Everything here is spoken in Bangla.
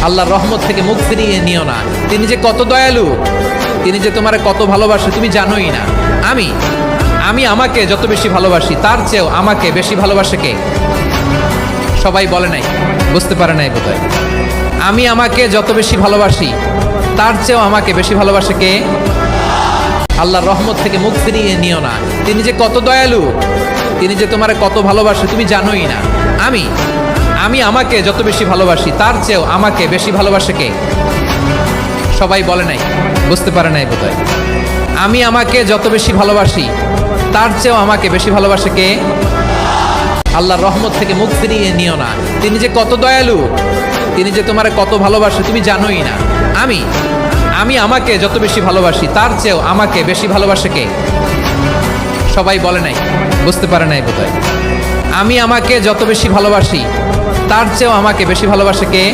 আল্লাহর রহমত থেকে মুখ ফিরিয়ে নিও না। তিনি যে কত দয়ালু, তিনি যে তোমার কত ভালোবাসে তুমি জানোই না। আমি আমাকে যত বেশি ভালোবাসি তার চেয়েও আমাকে বেশি ভালোবাসে কে? সবাই বলে নাই, বুঝতে পারে নাই বোধহয়। আমি আমাকে যত বেশি ভালোবাসি তার চেয়েও আমাকে বেশি ভালোবাসে কে? আল্লাহর রহমত থেকে মুখ ফিরিয়ে নিও না। তিনি যে কত দয়ালু, তিনি যে তোমার কত ভালোবাসে তুমি জানোই না। আমি আমাকে যত বেশি ভালোবাসি তার চেয়েও আমাকে বেশি ভালোবাসে কে? সবাই বলে নাই, বুঝতে পারে নাই বোধহয়। আমি আমাকে যত বেশি ভালোবাসি তার চেয়েও আমাকে বেশি ভালোবাসে কে? আল্লাহর রহমত থেকে মুখ ফিরিয়ে নিও না। তিনি যে কত দয়ালু, তিনি যে তোমার কত ভালোবাসে তুমি জানোই না। আমি আমাকে যত বেশি ভালোবাসি তার চেয়েও আমাকে বেশি ভালোবাসে কে? সবাই বলে নাই, বুঝতে পারে নাই বোধহয়। আমি আমাকে যত বেশি ভালোবাসি তার চেয়েও আমাকে বেশি ভালোবাসে কে?